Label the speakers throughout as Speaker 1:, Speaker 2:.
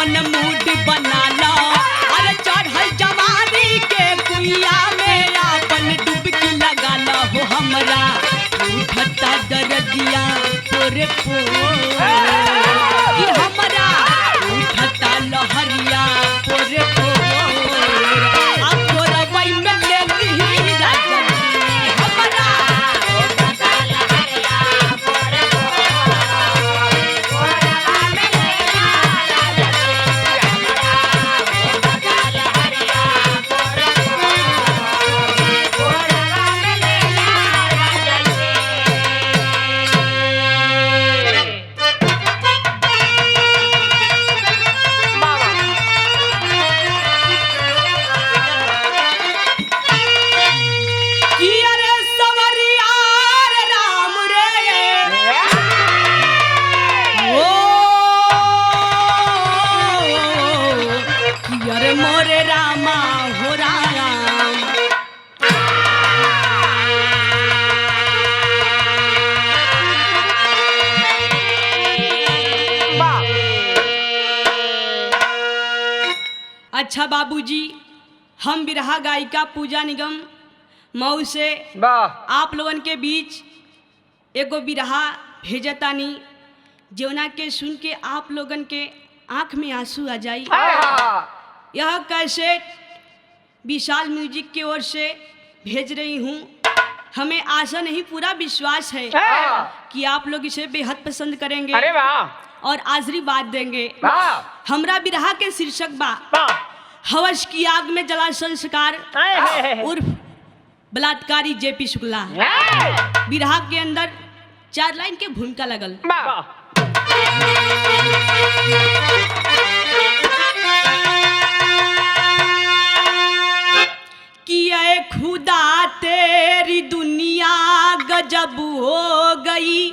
Speaker 1: अपन मूड बना लो अरे चढ़ल जवानी के कुइया में अपन डुबकी लगा लो हो हमरा उठता दर्दिया पोरे पोरे कि हमरा उठता लहरिया पोरे पोरे अब तोरा वही में ले ली राजा हमरा उठता लहरिया पोरे कि अरे सवरिया रे राम रे ओ कि अरे मोरे रामा हो राम अच्छा बाबूजी हम बिरहा गायिका पूजा निगम मऊ से
Speaker 2: वाह
Speaker 1: आप लोगन के बीच एगो बिरहा भेजतानी जौना के सुन के आप लोगन के आंख में आंसू आ जाई यह कैसेट विशाल म्यूजिक की ओर से भेज रही हूँ। हमें आशा नहीं पूरा विश्वास है कि आप लोग इसे बेहद पसंद करेंगे
Speaker 2: अरे वाह
Speaker 1: और आशीर्वाद देंगे।
Speaker 2: वाह
Speaker 1: हमरा बिरहा के शीर्षक बा हवस की आग में जला संस्कार उर्फ बलात्कारी जेपी शुक्ला। बिरहा के अंदर 4 लाइन के भूमिका लगल। कि ऐ खुदा तेरी दुनिया गजब हो गई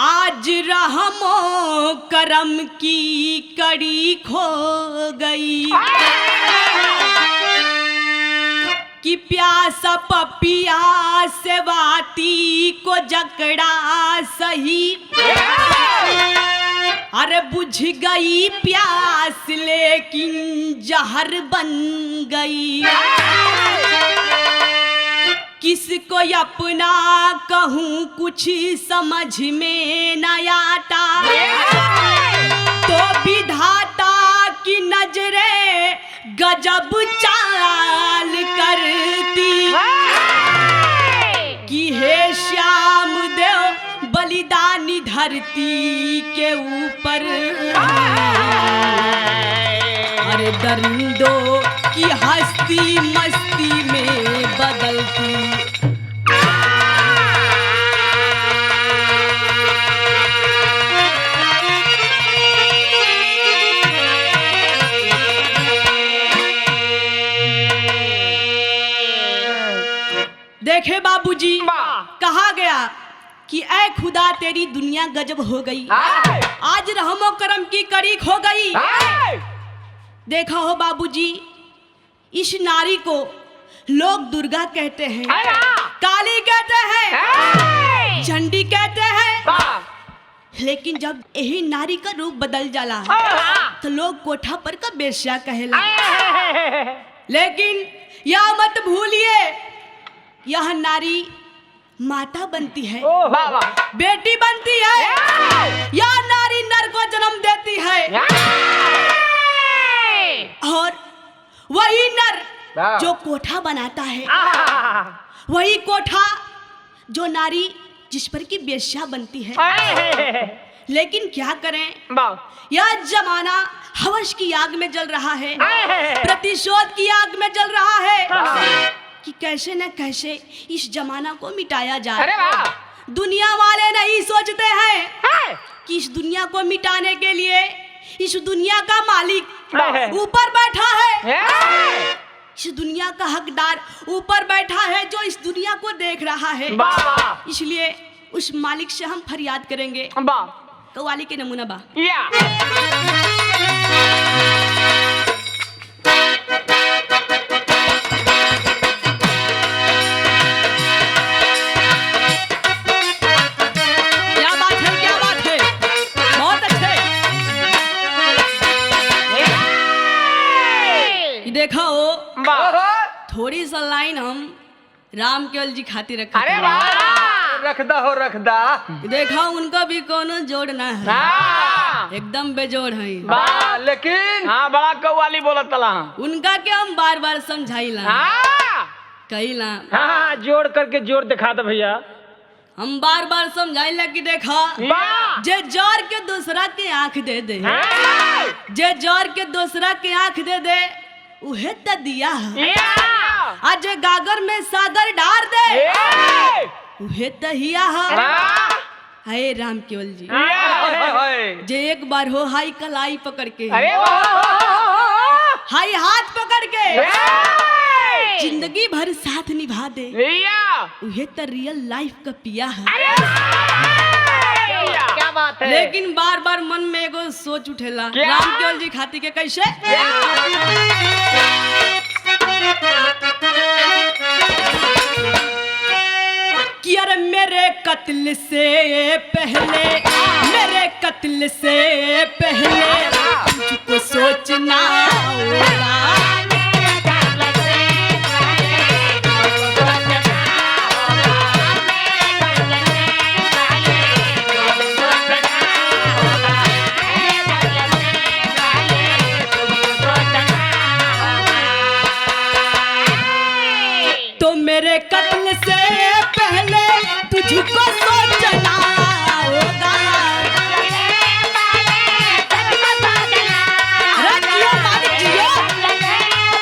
Speaker 1: आज रहमो करम की कड़ी खो गई कि प्यासा पपिया सेवाती को जकड़ा सही अरे बुझ गई प्यास लेकिन जहर बन गई किसको अपना कहूँ कुछ समझ में न आता तो विधाता की नजरें गजब चाल करती कि हे श्याम देव बलिदानी धरती के ऊपर अरे दरिंदों की हस्ती मस्ती में बदलती देखे बाबूजी कहा गया कि ऐ खुदा तेरी दुनिया गजब हो गई आज रहमो करम की कड़ी खो गई। देखा हो बाबूजी इस नारी को लोग दुर्गा कहते हैं काली कहते हैं चंडी कहते हैं लेकिन जब यही नारी का रूप बदल जाला तो लोग कोठा पर का बेश्या कहेला। लेकिन यह मत भूलिए यह नारी माता बनती है बेटी बनती है यह नारी नर को जन्म देती है और वही नर जो कोठा बनाता है वही कोठा जो नारी जिस पर की बेश्या बनती है। लेकिन क्या करें यह जमाना हवस की आग में जल रहा है प्रतिशोध की आग में जल रहा है कि कैसे न कैसे इस जमाना को मिटाया जाए। दुनिया वाले नहीं सोचते हैं कि इस दुनिया को मिटाने के लिए इस दुनिया का मालिक ऊपर बैठा है इस दुनिया का हकदार ऊपर बैठा है जो इस दुनिया को देख रहा है। इसलिए उस मालिक से हम फरियाद करेंगे। कव्वाली के नमूना बा क्या बात है बहुत अच्छे देखा हो
Speaker 2: वाह
Speaker 1: थोड़ी सा लाइन हम राम केवल जी खातिर रखा
Speaker 2: अरे वाह रख दा
Speaker 1: देखा उनका भी कोनो जोड़ ना है
Speaker 2: हाँ
Speaker 1: एकदम बेजोड़ है
Speaker 2: वाह लेकिन हाँ बड़ा कव्वाली बोलत तला
Speaker 1: उनका के हम बार बार समझाइला
Speaker 2: हाँ
Speaker 1: कहिला
Speaker 2: हाँ जोड़ करके जोड़ दिखा दे भैया
Speaker 1: हम बार बार समझाइला कि देखा
Speaker 2: वाह
Speaker 1: जे जोर के दूसरा के आंख दे दे
Speaker 2: हाँ,
Speaker 1: जे जोर के दूसरा के आंख दे दे उहे त दिया है
Speaker 2: या,
Speaker 1: आज जे गागर में सागर डार दे
Speaker 2: ए,
Speaker 1: उहे त हिया है
Speaker 2: वाह,
Speaker 1: हाय राम केवल जी
Speaker 2: या,
Speaker 1: जे एक बार हो हाई कलाई पकड़ के
Speaker 2: अरे वाह
Speaker 1: हाई हाथ पकड़ के
Speaker 2: ए,
Speaker 1: जिंदगी भर साथ निभा दे
Speaker 2: या,
Speaker 1: उहे त रियल लाइफ का पिया है
Speaker 2: अरे क्या बात है
Speaker 1: लेकिन बार बार मन में एगो सोच उठेला
Speaker 2: क्या?
Speaker 1: राम केवल जी खाती के कैसे कि अरे मेरे कत्ल से पहले मेरे कत्ल से पहले तुझको सोचना होगा तो मेरे कत्ल से पहले तुझको सोचना होगा अरे जियो मालिक जियो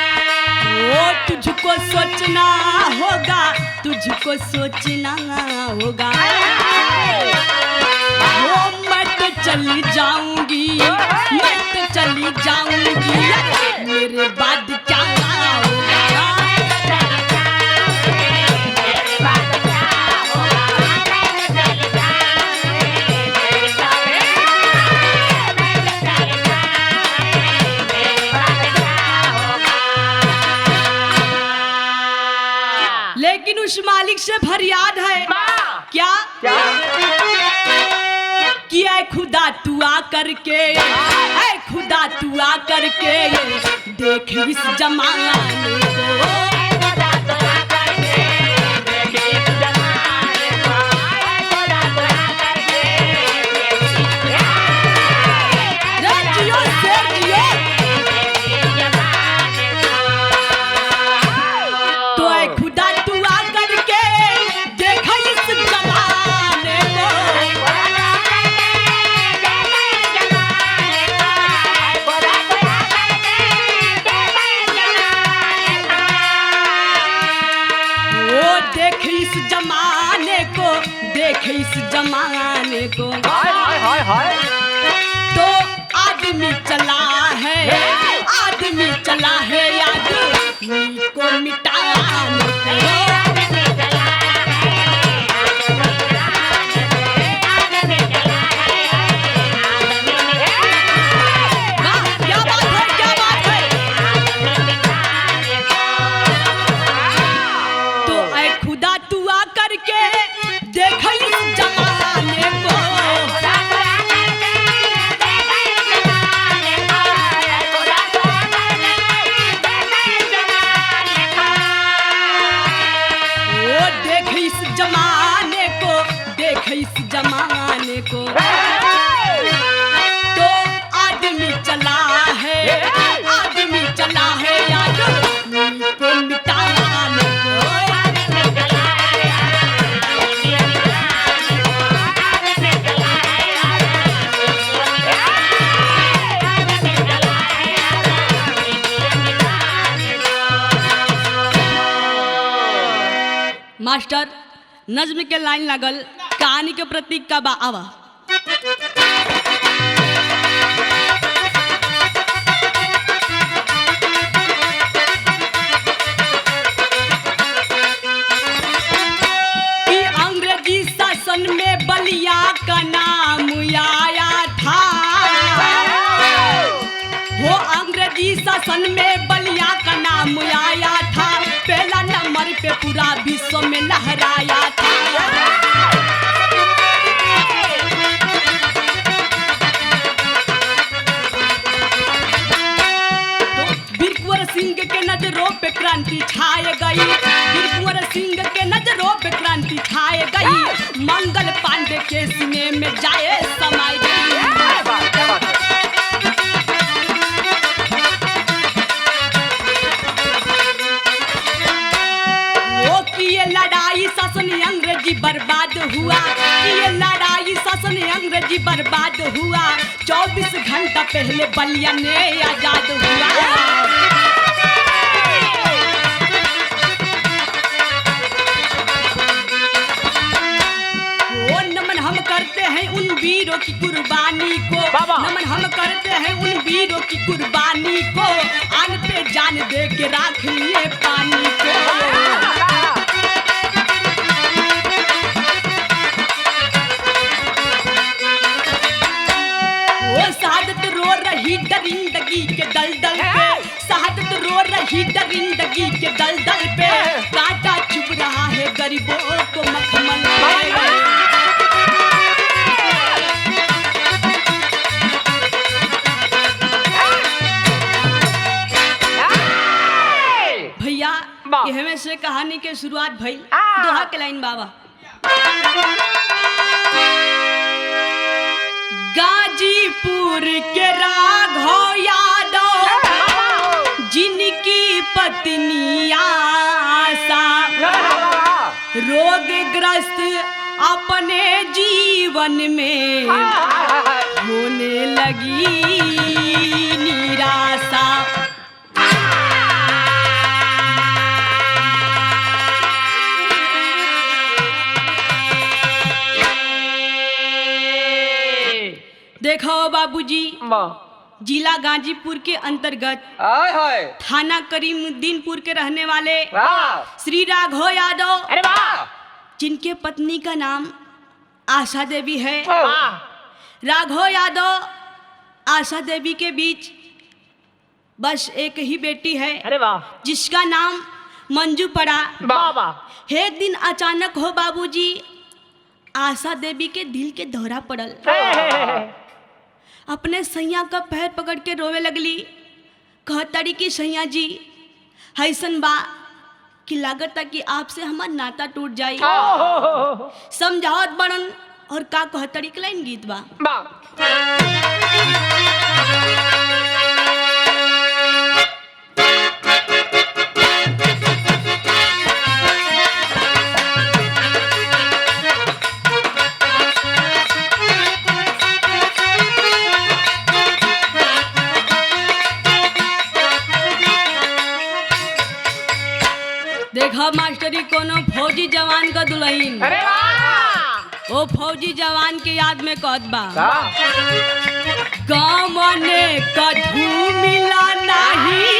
Speaker 1: वो तुझको सोचना होगा तुझको सोचना होगा वो मैं तो चली जाऊंगी मैं तो चली जाऊंगी मेरे बाद क्या होगा लेकिन उस मालिक से फरियाद है क्या कि ऐ खुदा तू आ करके ऐ खुदा तू आ करके देख इस जमाने को रे जियो शेर जियो तो ऐ खुदा तू आ करके देख इस जमाने को वो देख इस जमाने को देख इस जमाने को तो आदमी चला है आदमी चला है आदमी को मिटाने को वाह, क्या बात है क्या बात है तो ऐ खुदा तू आ करके देख इस जमाने को वो देख इस जमाने को देख इस जमाने को तो आदमी चला है आदमी चला है आदमी को मिटाने को मास्टर नज्म के लाइन लागल कहानी के प्रतीक का बा आवा कि अंग्रेजी शासन में बलिया का नाम आया था वो अंग्रेजी शासन में बलिया का नाम आया था पहला नंबर पे पूरा विश्व में लहराया था गई, मंगल पांडे के सीने में जाए समाई गई।
Speaker 2: क्या बात है।
Speaker 1: वो की ये लड़ाई शासन अंग्रेजी बर्बाद हुआ, ये लड़ाई शासन अंग्रेजी बर्बाद हुआ। 24 घंटा पहले बलिया ने आजाद हुआ। हम करते हैं उन वीरों की कुर्बानी को, नमन हम करते हैं उन वीरों की कुर्बानी को, आन पे जान दे के राख लिए पानी को। वो शहादत रो रही दरिंदगी के दलदल पे, शहादत रो रही दरिंदगी के दलदल पे, कांटा चुभ रहा है गरीबों को मखमल पे। हमें से कहानी के शुरुआत भई दोहा के लाइन बाबा। गाजीपुर के राघव यादव जिनकी पत्नी आशा रोगग्रस्त अपने जीवन में होने लगी निराशा। देखो बाबूजी, जिला गाजीपुर के अंतर्गत थाना करीमुद्दीनपुर के रहने वाले श्री राघव यादव, जिनके पत्नी का नाम आशा देवी है। राघव यादव आशा देवी के बीच बस एक ही बेटी है, जिसका नाम मंजू पड़ा। एक दिन अचानक हो बाबूजी आशा देवी के दिल के दौरा पड़ल, अपने सैया का पैर पकड़ के रोवे लगली। कहताड़ी की सैया जी हैसन बा कि लागत कि आपसे हमार नाता टूट जाई, समझावत बड़न। और का कहताड़ी के लाइन गीत बा। देखा मास्टरी कोनो फौजी जवान का दुल्हन, वो फौजी जवान के याद में कहत बा। गाँव ने कठू मिला नहीं,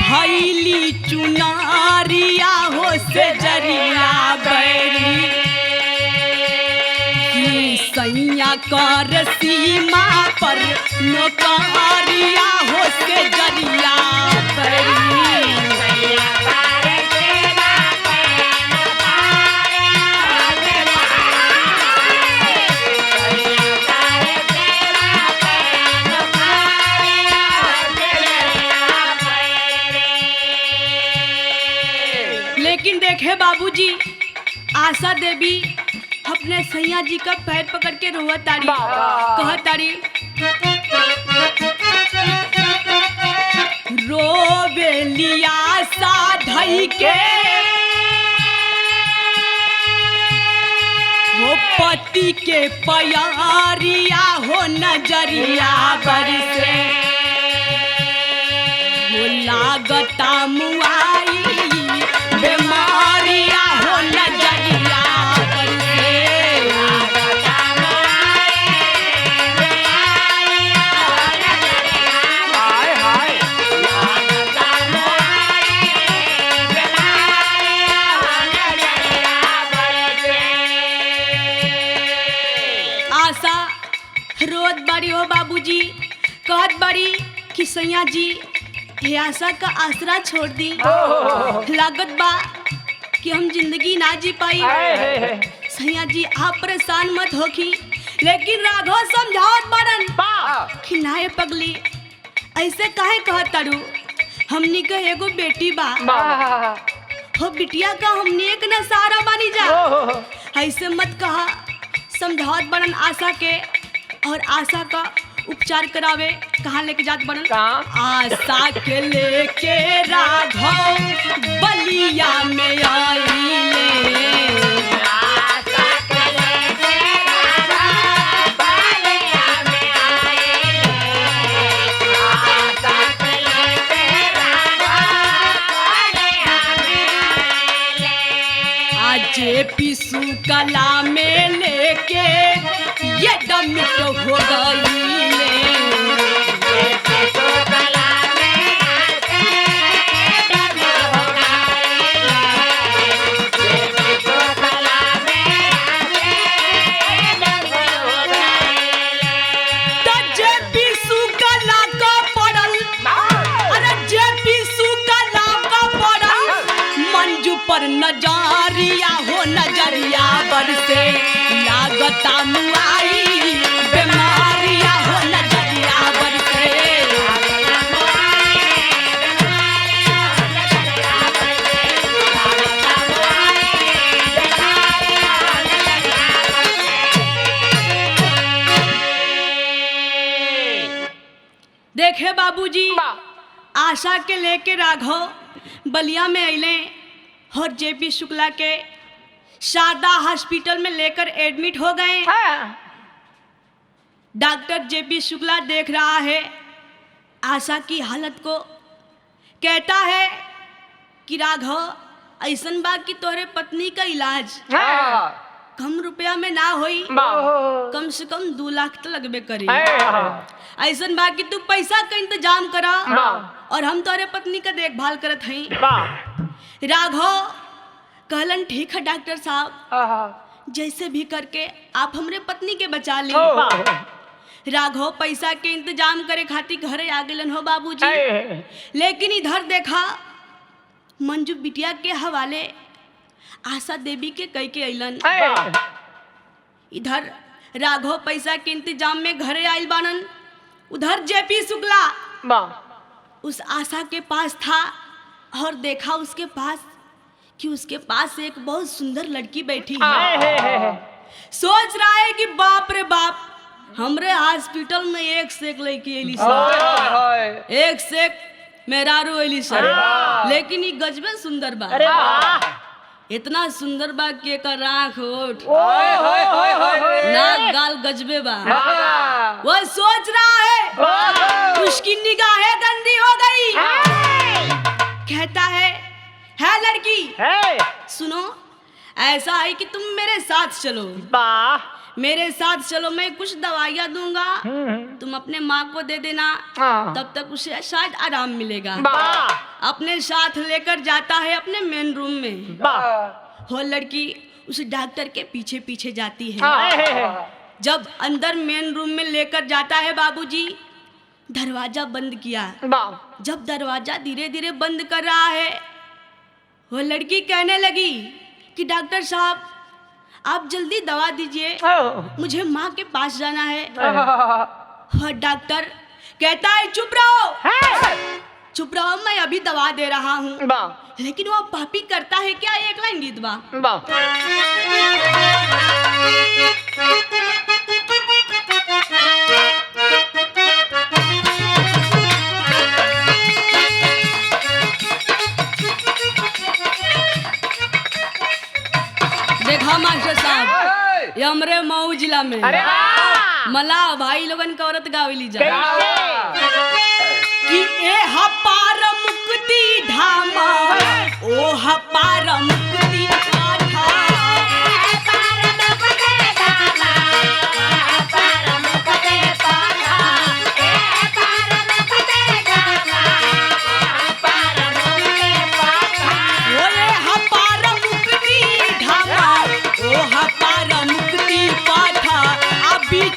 Speaker 1: भैली चुनारिया हो से जरिया बैरी, सैया कर सीमा पर नौकरिया हो से जरिया बैरी। लेकिन देखे बाबूजी आशा देवी अपने सैया जी का पैर पकड़ के रोवत तारी, कहत तारी रोवेलिया सा धई के वो पति के प्यारिया हो नजरिया बरसे, वो लागता मुआई बीमारिया हो नजरिया बरसे। आशा रोत बड़ी हो बाबूजी, कहत बड़ी कि सैया जी हे आशा का आसरा छोड़ दी, लागत बा कि हम जिंदगी ना जी पाई। सैया जी आप परेशान मत होखी, लेकिन राघव समझावत बड़न कि नाये पगली ऐसे काहे कहत तारू, हमनी के एगो बेटी बा, बिटिया का हमने एक न सहारा बानी जा।
Speaker 2: ओहो
Speaker 1: ऐसे मत कहा, समझावत बनन आशा के, और आशा का उपचार करावे कहाँ लेके जात बनन?
Speaker 2: कहाँ?
Speaker 1: आशा के लेके राघव बलिया में आईले। जे पिसू कला में लेके ये डमिट हो गईले। पर नजरिया हो नजरिया बरसे लागता मुआई बीमारिया हो नजरिया बरसे। देखे बाबूजी, आशा के लेके राघव बलिया में अइले और जेपी शुक्ला के शारदा हॉस्पिटल में लेकर एडमिट हो गए। डॉक्टर जेपी शुक्ला देख रहा है आशा की हालत को, कहता है कि राघव ऐसन बा कि तोरे पत्नी का इलाज कम रुपया में ना होई, कम से कम 2 लाख तो लगबे करी। ऐसन बा कि तू पैसा का इंतजाम करा और हम तोरे पत्नी का देखभाल करत हई। राघव कहलन ठीक है डॉक्टर साहब, जैसे भी करके आप हमरे पत्नी के बचा ली। राघव पैसा के इंतजाम करे खातिर घरे आ गेलन हो बाबूजी, लेकिन इधर देखा मंजू बिटिया के हवाले आशा देवी के कह के अइलन। इधर राघव पैसा के इंतजाम में घरे आइल बानन, उधर जेपी शुक्ला उस आशा के पास था और देखा उसके पास कि उसके पास एक बहुत सुंदर लड़की बैठी है। सोच रहा है कि बाप रे बाप, हमरे हॉस्पिटल में एक से एक लड़की एली सर, एक से एक मेहरारू एली सर, लेकिन ये गजबे सुंदर बा। इतना सुंदर बा कि एकर आँख होठ नाक गाल गजबे बा। वो सोच रहा है उसकी निगाहें गंदी हो गई। कहता है लड़की सुनो, ऐसा है कि तुम मेरे साथ चलो, मेरे साथ चलो, मैं कुछ दवाइयाँ दूंगा, तुम अपने माँ को दे देना, तब तक उसे शायद आराम मिलेगा। अपने साथ लेकर जाता है अपने मेन रूम में। वो लड़की उस डॉक्टर के पीछे पीछे जाती है। जब अंदर मेन रूम में लेकर जाता है बाबूजी, दरवाजा बंद किया। जब दरवाजा धीरे धीरे बंद कर रहा है, वो लड़की कहने लगी कि डॉक्टर साहब आप जल्दी दवा दीजिए, मुझे माँ के पास जाना है। और डॉक्टर कहता है चुप रहो, चुप रहो, मैं अभी दवा दे रहा हूँ। लेकिन वो पापी करता है क्या? एक लाइन गीत बा। देखा मास्टर साहब, ये हमरे मऊ जिला में मला भाई लोगन का औरत गावेली जा कि ए हपार मुक्ति धामा, ओ हपार मुक्ति पाठा।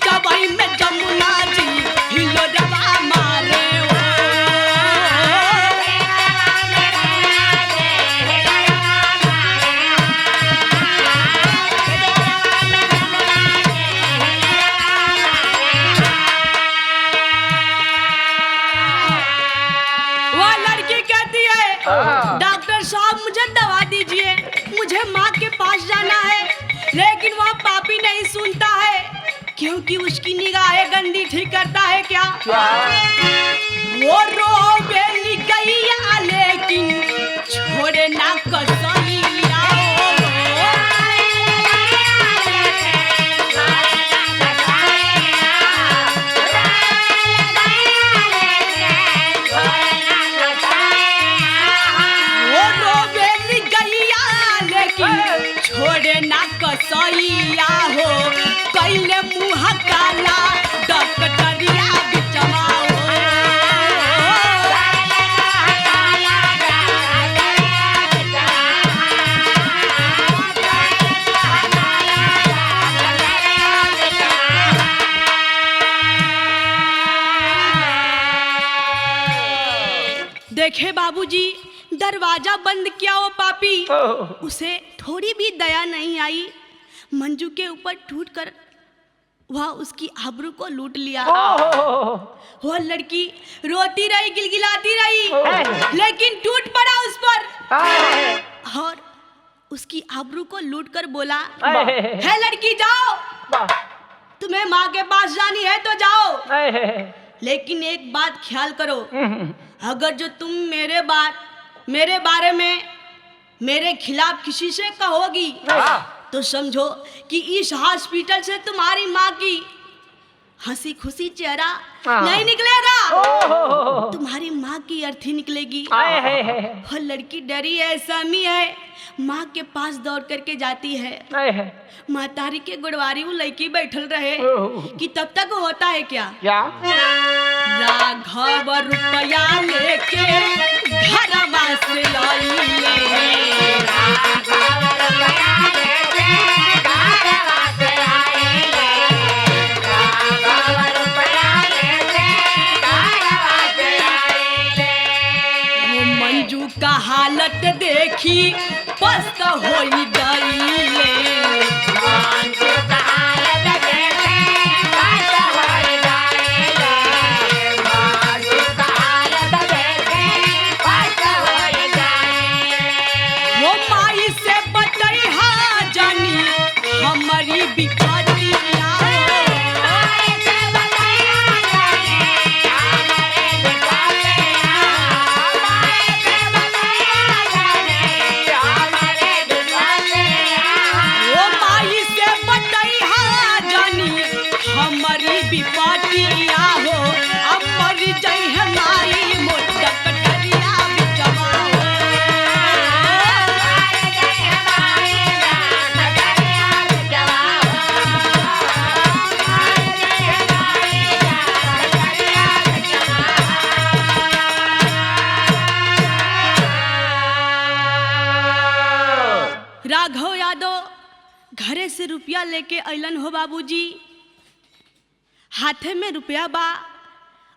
Speaker 1: चबाई में जमुना जी हिलो रवा मारे ओ। दीजिए, मुझे माँ के पास जाना है। लेकिन वह पापी नहीं सुनता है, क्योंकि उसकी निगाहें गंदी ठीक करता है क्या? वो रोबेली गैया लेकिन छोड़े ना कसैया। वो रोबेली गैया लेकिन छोड़े ना कसैया हो, कैले मुँह काला डकटरिया बिचवा हो। देखे बाबूजी, दरवाजा बंद किया वो पापी, उसे थोड़ी भी दया नहीं आई। मंजू के ऊपर टूट कर वह उसकी आबरू को लूट लिया। वह लड़की रोती रही, गिलगिलाती रही, लेकिन टूट पड़ा उस पर और उसकी आबरू को लूट कर बोला, है लड़की जाओ, तुम्हें माँ के पास जानी है तो जाओ, लेकिन एक बात ख्याल करो, अगर जो तुम मेरे बारे में मेरे खिलाफ किसी से कहोगी तो समझो कि इस हॉस्पिटल से तुम्हारी माँ की हंसी खुशी चेहरा नहीं निकलेगा, तुम्हारी माँ की अर्थी निकलेगी। और लड़की डरी है, सहमी है, माँ के पास दौड़ करके जाती है। मातारी के गुड़वारी वो लड़की बैठल रहे कि तब तक होता है क्या? राघव रुपया लेके घरवा से मंजू का हालत देखी पस्त होई गई। राघव यादव घरे से रुपया लेके अलन हो बाबूजी, हाथे में रुपया बा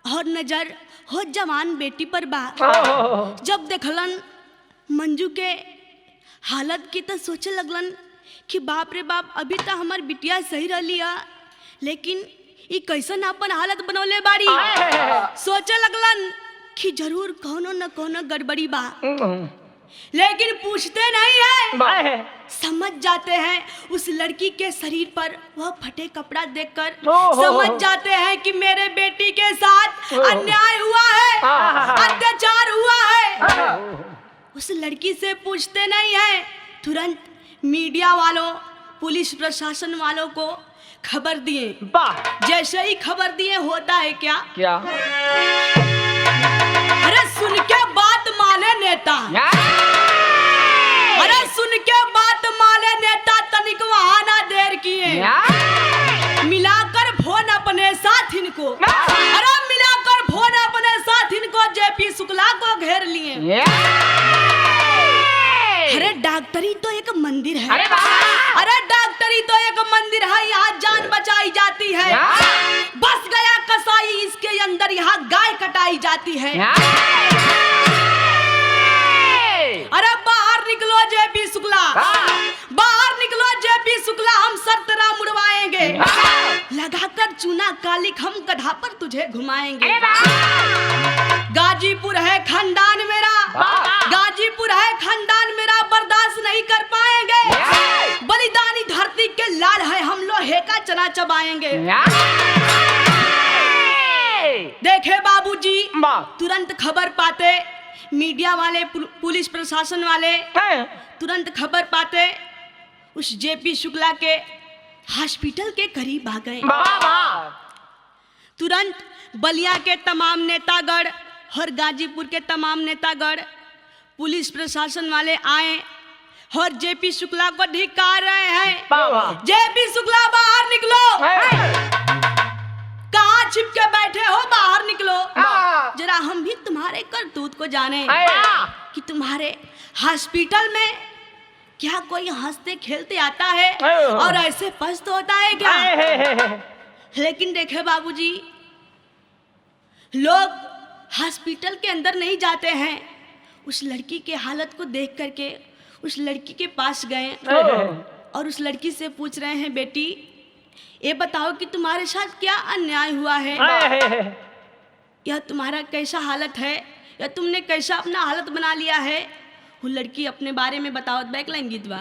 Speaker 1: और नजर हो जवान बेटी पर बा। जब देखलन मंजू के हालत की तो सोचे लगलन कि बाप रे बाप, अभी तो हमार बिटिया सही रही है, लेकिन ये कैसन अपन हालत बनौले बाड़ी। सोचे लगलन कि जरूर कोनो न कोनो गड़बड़ी बा, लेकिन पूछते नहीं है। समझ जाते हैं उस लड़की के शरीर पर वह फटे कपड़ा देखकर, समझ जाते हैं कि मेरे बेटी के साथ अन्याय हुआ है, अत्याचार हुआ है। उस लड़की से पूछते नहीं है, तुरंत मीडिया वालों, पुलिस प्रशासन वालों को खबर दिए। जैसे ही खबर दिए होता है क्या? अरे सुन के बात माने नेता, अरे सुन के बात माने नेता, तनिक वहां ना देर किए, मिलाकर फोन अपने साथ इनको, अरे मिलाकर फोन अपने साथ इनको जेपी शुक्ला को घेर लिए। अरे डॉक्टरी तो एक मंदिर है, अरे डॉक्टरी तो एक मंदिर है, यहाँ जान बचाई जाती है। बस गया कसाई, इसके अंदर यहाँ गाय कटाई जाती है। अरे बाहर निकलो जेपी शुक्ला, बाहर निकलो जेपी शुक्ला, हम सरतरा मुड़वाएंगे, लगाकर चूना कालिक हम गधा पर तुझे घुमाएंगे। गाजीपुर है खानदान मेरा, गाजीपुर है खानदान मेरा, बर्दाश्त गला चबाएंगे। देखे बाबूजी, तुरंत खबर पाते मीडिया वाले, पुलिस प्रशासन वाले तुरंत खबर पाते उस जेपी शुक्ला के हॉस्पिटल के करीब आ गए। तुरंत बलिया के तमाम नेतागढ़ और गाजीपुर के तमाम नेतागढ़ पुलिस प्रशासन वाले आए और जेपी शुक्ला को धिक्कार रहे हैं। जेपी शुक्ला बाहर निकलो, कहाँ छिप के बैठे हो, बाहर निकलो, जरा हम भी तुम्हारे करतूत को जाने कि तुम्हारे हॉस्पिटल में क्या कोई हंसते खेलते आता है और ऐसे पस्त होता है क्या? लेकिन देखे बाबूजी, लोग हॉस्पिटल के अंदर नहीं जाते हैं। उस लड़की के हालत को देख करके उस लड़की के पास गए और उस लड़की से पूछ रहे हैं, बेटी ये बताओ कि तुम्हारे साथ क्या अन्याय हुआ है, या तुम्हारा कैसा हालत है, या तुमने कैसा अपना हालत बना लिया है। वो लड़की अपने बारे में बताओ। बैक लाइन गीत बा।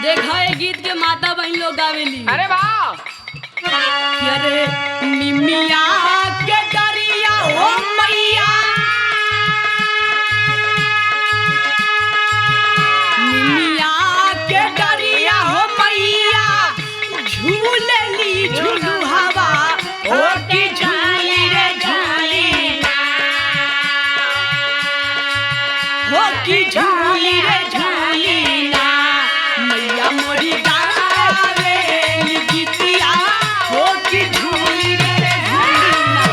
Speaker 1: देखा है गीत के माता बहन लोग गावेली।
Speaker 2: अरे वाह,
Speaker 1: अरे निमिया के डरिया हो मैया, निमिया के डरिया हो मैया, झूलली झूलू हवा हो की झूली रे झूली, हो की झूली रे झूली ना, मैया मोरी गावे गीतिया हो की झूली रे झूली ना।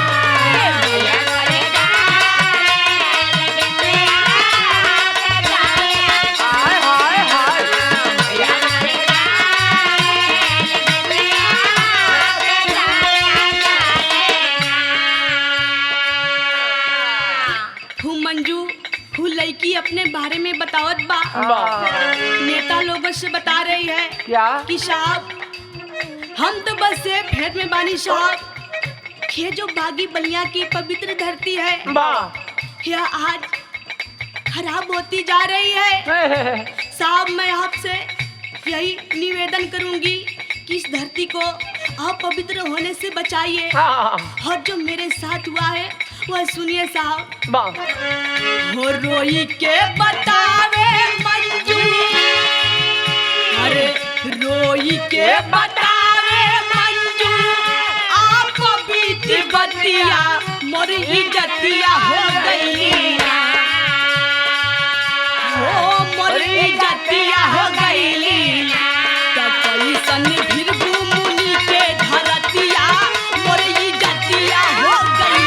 Speaker 1: हूँ मंजू, हूँ लड़की अपने बारे में बतावत बा। नेता लोगों से बता रही है
Speaker 2: क्या
Speaker 1: कि साहब हम तो बस से फेर में बानी साहब, ये जो बागी बलिया की पवित्र धरती है यह आज खराब होती जा रही है। साहब मैं आपसे यही निवेदन करूंगी कि इस धरती को अपवित्र होने से बचाइए, और जो मेरे साथ हुआ है वह सुनिए साहब। हो रोई के बतावे मंजू, अरे रोई के बतावे मंजू, आप बीत बतिया मोर इज्जतिया हो गई, हो मोर इज्जतिया हो गई, तो कैसन फिर मुनि के धरतिया मोर इज्जतिया हो गई।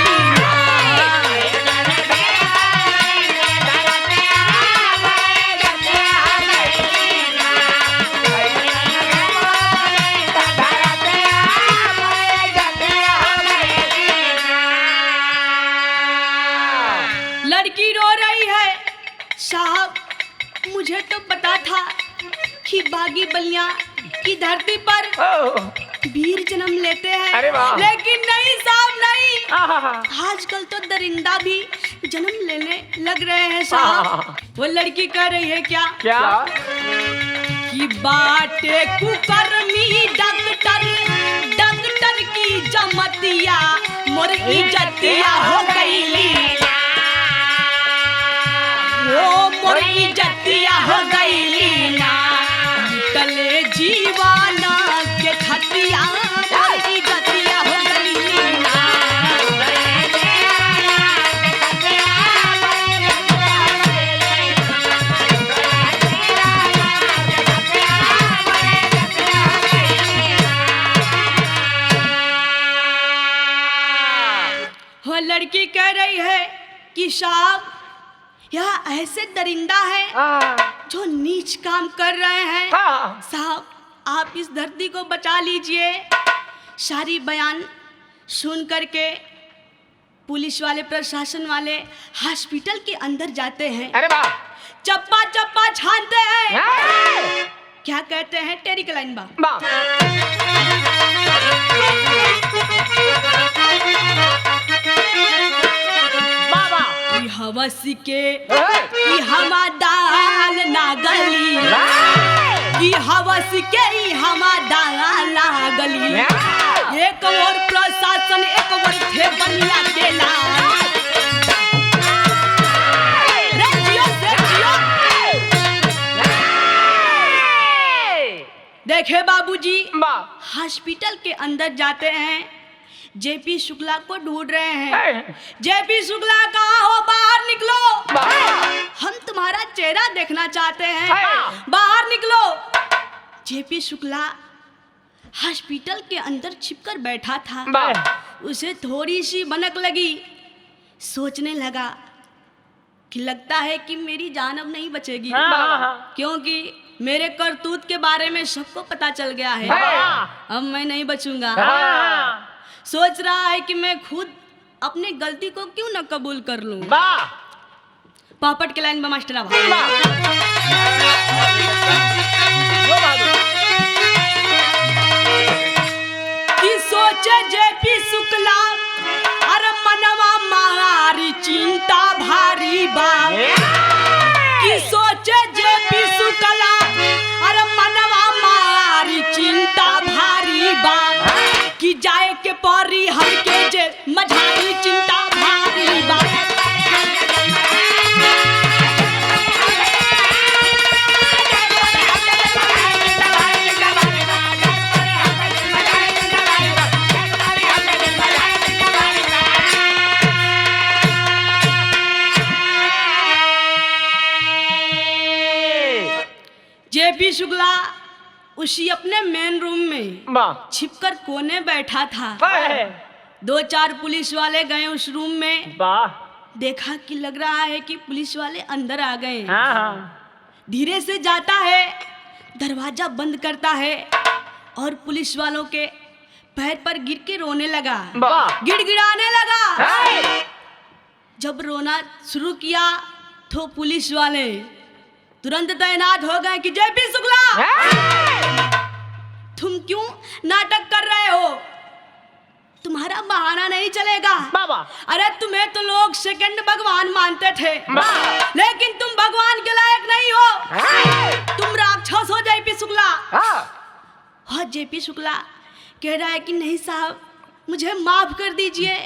Speaker 1: लड़की रो रही है। साहब मुझे तो पता था कि बागी बलिया की धरती पर वीर जन्म लेते हैं,
Speaker 2: अरे वाह।
Speaker 1: लेकिन नहीं साहब नहीं, आजकल तो दरिंदा भी जन्म लेने लग रहे हैं साहब। वो लड़की कह रही है क्या कि बाटे कुकर्मी डॉक्टर, डॉक्टर की जमतिया मोर इज्जतिया हो गई, वो मोर इज्जतिया हो गई ना, तले जीवाना के खतिया मोर इज्जतिया हो गई ना। वो लड़की कह रही है कि साहब यह ऐसे दरिंदा है जो नीच काम कर रहे हैं, साहब आप इस धरती को बचा लीजिए। सारी बयान सुन करके पुलिस वाले प्रशासन वाले हॉस्पिटल के अंदर जाते हैं।
Speaker 2: अरे वाह,
Speaker 1: चप्पा चप्पा छानते हैं क्या कहते हैं टेरी के लाइन बा।
Speaker 2: बा बाबा
Speaker 1: ई हवस के ई हमा दाल ना गली, ई हवस के ई हमा दाल ना गली। एक और प्रशासन एक और थे बनिया केला। रे जियो से जियो। देखे बाबूजी
Speaker 2: बा
Speaker 1: हॉस्पिटल के अंदर जाते हैं, जेपी शुक्ला को ढूंढ रहे हैं। जेपी शुक्ला कहाँ हो, बाहर निकलो, हम तुम्हारा चेहरा देखना चाहते हैं, बाहर निकलो। जेपी शुक्ला हॉस्पिटल के अंदर छिपकर बैठा था। उसे थोड़ी सी भनक लगी, सोचने लगा कि लगता है कि मेरी जान अब नहीं बचेगी, क्योंकि मेरे करतूत के बारे में सबको पता चल गया है, अब मैं नहीं बचूंगा। सोच रहा है कि मैं खुद अपनी गलती को क्यों न कबूल कर लूं। पापट के लाइन में मास्टर आवा। कि सोचे जेपी शुक्ला अरे मनवा मारी चिंता भारी बा। कि सोचे जेपी शुक्ला अरे मनवा मारी चिंता भारी बा। कि जाए के परी हर के जे मझारी चिंता भारी बा। जेपी शुक्ला उसी अपने मेन रूम में छिपकर कोने बैठा था। 2-4 पुलिस वाले गए उस रूम में, देखा कि लग रहा है कि पुलिस वाले अंदर आ गए। धीरे से जाता है, दरवाजा बंद करता है और पुलिस वालों के पैर पर गिर के रोने लगा, गिड़गिड़ाने लगा। जब रोना शुरू किया तो पुलिस वाले तुरंत तैनात हो गए कि जेपी शुक्ला तुम क्यों नाटक कर रहे हो, तुम्हारा बहाना नहीं चलेगा। अरे तुम्हें तो लोग सेकंड भगवान मानते थे, लेकिन तुम भगवान के लायक नहीं हो, तुम राक्षस हो जेपी शुक्ला। और जेपी शुक्ला कह रहा है कि नहीं साहब मुझे माफ कर दीजिए,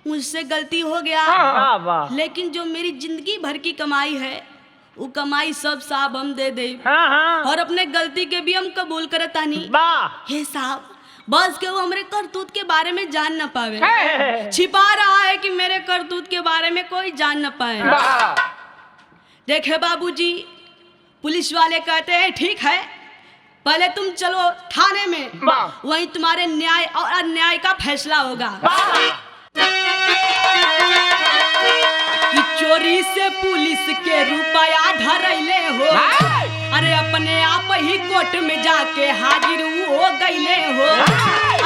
Speaker 1: मुझसे गलती हो गया, लेकिन जो मेरी जिंदगी भर की कमाई है वो कमाई सब साहब हम दे दे, और अपने गलती के भी हम कबूल करता नहीं। हे साहब बस के वो हमारे करतूत के बारे में जान न पावे, छिपा रहा है कि मेरे करतूत के बारे में कोई जान न पाए। देखे बाबूजी पुलिस वाले कहते हैं ठीक है, पहले तुम चलो थाने में, वहीं तुम्हारे न्याय और अन्याय का फैसला होगा। कि चोरी से पुलिस के रुपया धरैले हो, अरे अपने आप ही कोर्ट में जाके हाजिर हो गईले हो।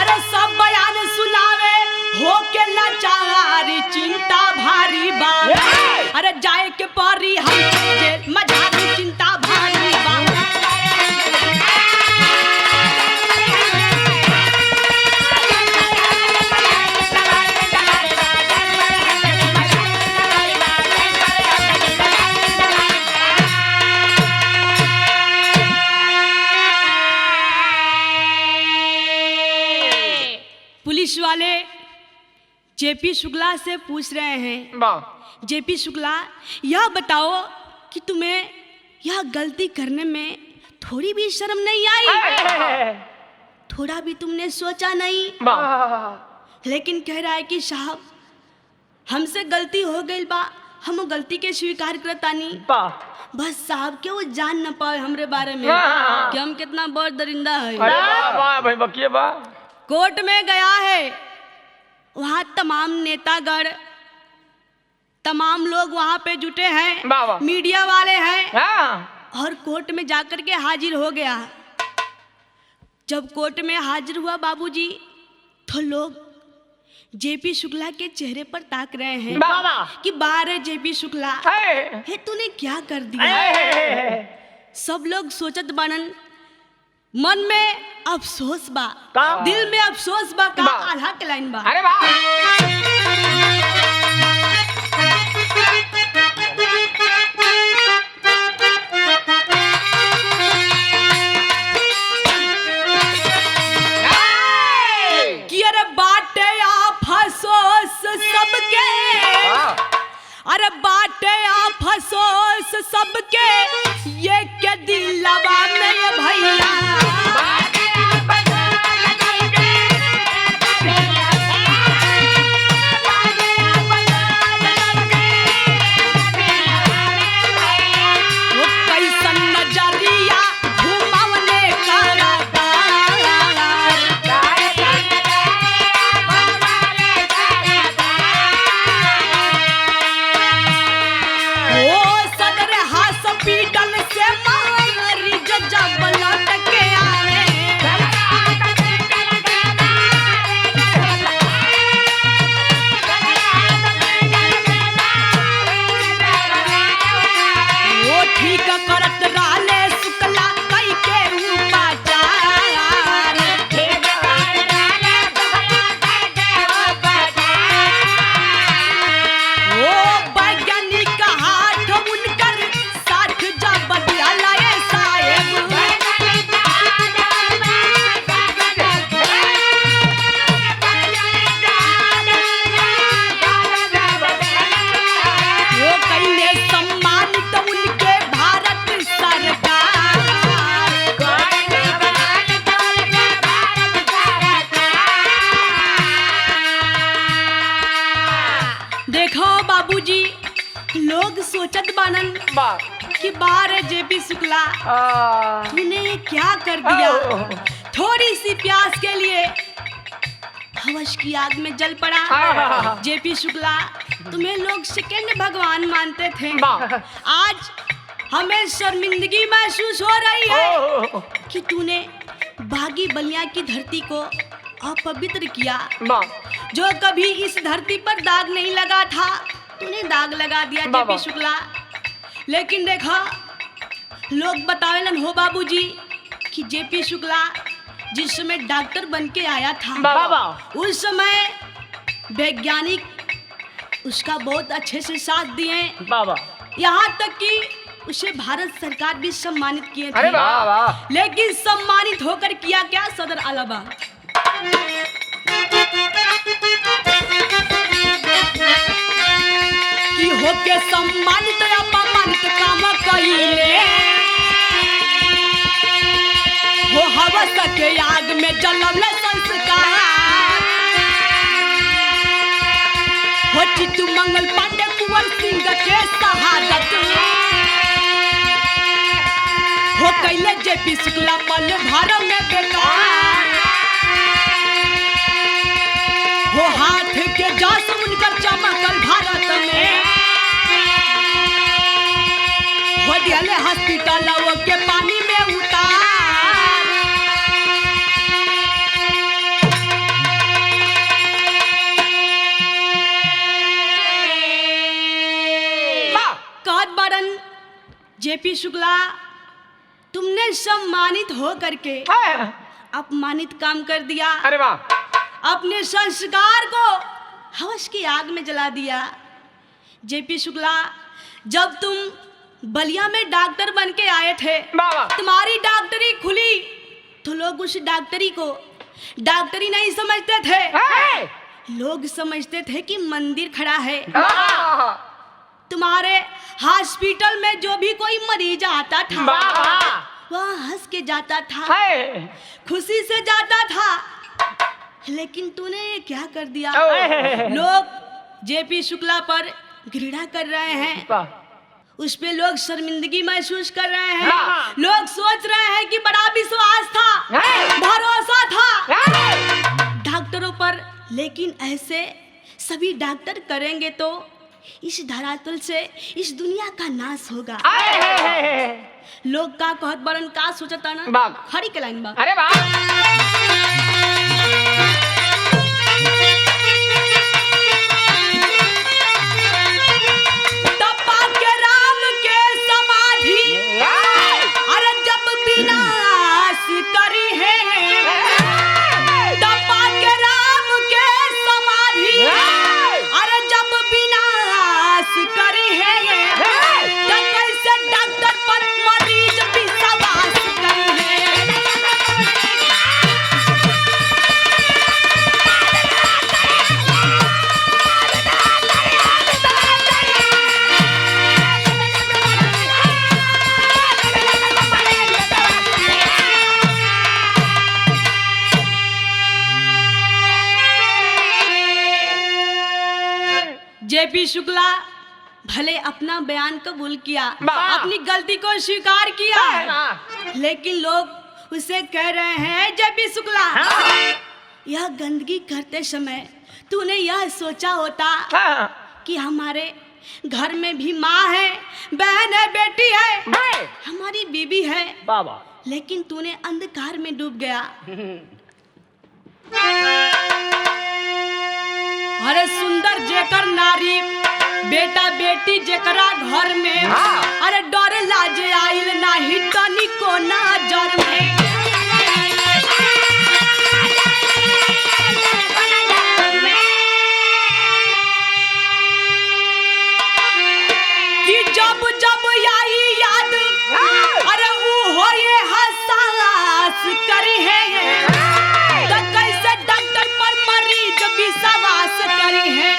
Speaker 1: अरे सब बयान सुनावे हो के लाचारी चिंता भारी बा। अरे जाए के परी हम मझारी चिंता भारी बा। पुलिस वाले जेपी शुक्ला से पूछ रहे हैं, जेपी शुक्ला यह बताओ कि तुम्हें यह गलती करने में थोड़ी भी शर्म नहीं आई, थोड़ा भी तुमने सोचा नहीं? लेकिन कह रहा है कि साहब हमसे गलती हो गई बा, हम गलती के स्वीकार करता नहीं, बस साहब के वो जान न पाए हमरे बारे में कि हम कितना बड़ दरिंदा है। कोर्ट में गया है, वहाँ तमाम नेतागण तमाम लोग वहाँ पे जुटे हैं, मीडिया वाले हैं, और कोर्ट में जाकर के हाजिर हो गया। जब कोर्ट में हाजिर हुआ बाबूजी तो लोग जेपी शुक्ला के चेहरे पर ताक रहे हैं कि बाहर जेपी शुक्ला हे तूने क्या कर दिया। सब लोग सोचत बनन मन में अफसोस बा,
Speaker 2: का?
Speaker 1: दिल में अफसोस बा का
Speaker 2: बा।
Speaker 1: आल्हा के लाइन बा।
Speaker 2: अरे वाह
Speaker 1: कि अरे बाटे अफसोस सबके, अरे बाटे अफसोस सबके, ये के दिलवा में ये भैया। वो कैसन नजरिया घुमावने करता, ओ सदर हॉस्पिटल से मारी जब लौट के आए। वो ठीक करत रहले शुक्ला कई के उपाचार। ओ वैज्ञानिक हाथ उनकर साथ जब दियाला ए साहेब। वो कईने सम्मानित उनके भारत सरकार। देखो बाबूजी, लोग सोचत बानन कि बारे जेपी शुक्ला तूने ये क्या कर दिया। थोड़ी सी प्यास के लिए हवस की आग में जल पड़ा। जेपी शुक्ला, तुम्हें लोग सेकंड भगवान मानते थे, आज हमें शर्मिंदगी महसूस हो रही है कि तूने बागी बलिया की धरती को अपवित्र किया। जो कभी इस धरती पर दाग नहीं लगा था, तूने दाग लगा दिया जेपी शुक्ला। लेकिन देखा, लोग बतावेलन हो बाबूजी कि जेपी शुक्ला जिस समय डॉक्टर बन के आया था, उस समय वैज्ञानिक उसका बहुत अच्छे से साथ दिए, यहाँ तक कि उसे भारत सरकार भी सम्मानित किए थे। लेकिन सम्मानित होकर किया क्या सदर अलावा। कि होके सम्मानित अपमानित काम कइले, हो हवस के आग में जलवले संस्कार। हो चित्तू मंगल पांडे कुंवर सिंह के शहादत, हो कैले जेपी शुक्ला पल भर में बेकार। हो हाथ के जस उनकर चमकल भारत में, हो दियाले हॉस्पिटल के पानी में उतार। कहत बारन जेपी शुक्ला, तुमने सम्मानित हो करके अपमानित काम कर दिया।
Speaker 2: अरे वाह
Speaker 1: अपने संस्कार को हवस की आग में जला दिया। जेपी शुक्ला, जब तुम बलिया में डॉक्टर बन के आए थे, तुम्हारी डॉक्टरी खुली तो लोग उस डॉक्टरी को डॉक्टरी नहीं समझते थे, लोग समझते थे कि मंदिर खड़ा है। तुम्हारे हॉस्पिटल में जो भी कोई मरीज आता था, वह हंस के जाता था, खुशी से जाता था। लेकिन तूने ये क्या कर दिया। लोग जेपी शुक्ला पर घृणा कर रहे हैं, उस पे लोग शर्मिंदगी महसूस कर रहे हैं। लोग सोच रहे हैं कि बड़ा विश्वास था, भरोसा था डॉक्टरों पर, लेकिन ऐसे सभी डॉक्टर करेंगे तो इस धरातल से इस दुनिया का नाश होगा। लोग का कहत बरन का सोचता ना, खड़ी के लाइन बा।
Speaker 2: अरे
Speaker 1: तपा के राम के समाधि, अरे जब विनाश कर जेपी शुक्ला भले अपना बयान कबूल किया, अपनी गलती को स्वीकार किया, लेकिन लोग उसे कह रहे हैं जेपी शुक्ला यह गंदगी करते समय तूने यह सोचा होता कि हमारे घर में भी माँ है, बहन है, बेटी है, हमारी बीबी है, लेकिन तूने अंधकार में डूब गया। अरे सुंदर जेकर नारी बेटा बेटी जेकरा घर में, अरे डर लाजे आइल नाही तनी को नजर में। कि जब जब आई याद अरे वो हो ये हसास करी है, तो कैसे डॉक्टर पर मरीज विश्वास करी है।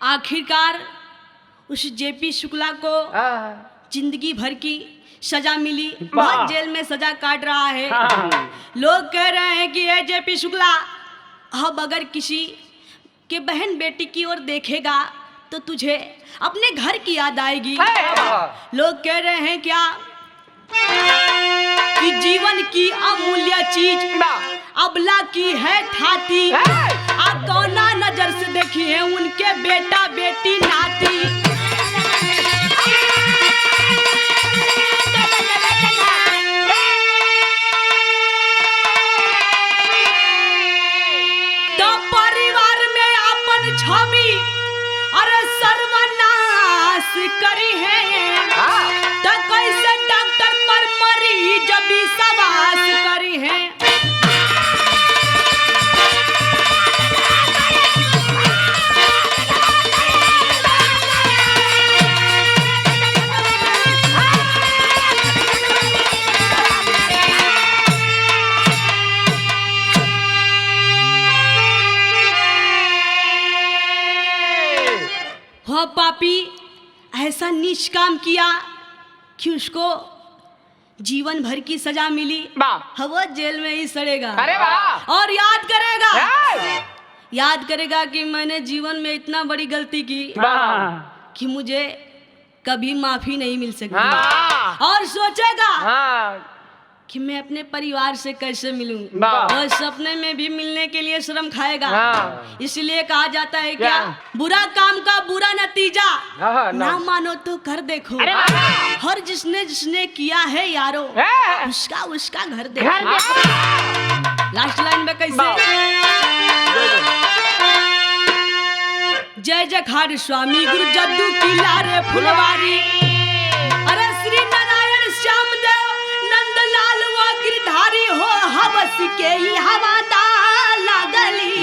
Speaker 1: आखिरकार उस जेपी शुक्ला को जिंदगी भर की सजा मिली, बहुत जेल में सजा काट रहा है। लोग कह रहे हैं कि ये जेपी शुक्ला अब अगर किसी के बहन बेटी की ओर देखेगा तो तुझे अपने घर की याद आएगी। लोग कह रहे हैं क्या कि जीवन की अमूल्य चीज अबला की है थाती, आप कौना नजर से देखी है उनके बेटा बेटी नाती। तो परिवार में अपन छवि अरे सर्वनाश करी है, तो कैसे डॉक्टर पर मरीज विश्वास करी है। हो पापी ऐसा नीच काम किया कि उसको जीवन भर की सजा मिली, वो जेल में ही सड़ेगा।
Speaker 2: अरे वाह!
Speaker 1: और याद करेगा कि मैंने जीवन में इतना बड़ी गलती की कि मुझे कभी माफी नहीं मिल सकती। और सोचेगा कि मैं अपने परिवार से कैसे मिलूं, और सपने में भी मिलने के लिए शर्म खाएगा। इसलिए कहा जाता है क्या, बुरा काम का बुरा नतीजा ना मानो तो कर देखो, और जिसने जिसने किया है यारो उसका उसका घर देखो। लास्ट लाइन में कैसे, जय जयकार स्वामी गुरु जद्दू की लारे फुलवारी, अरे श्री नारायण श्याम देव नंदलाल वो गिरधारी हो, हवस के ही हवादार लागली।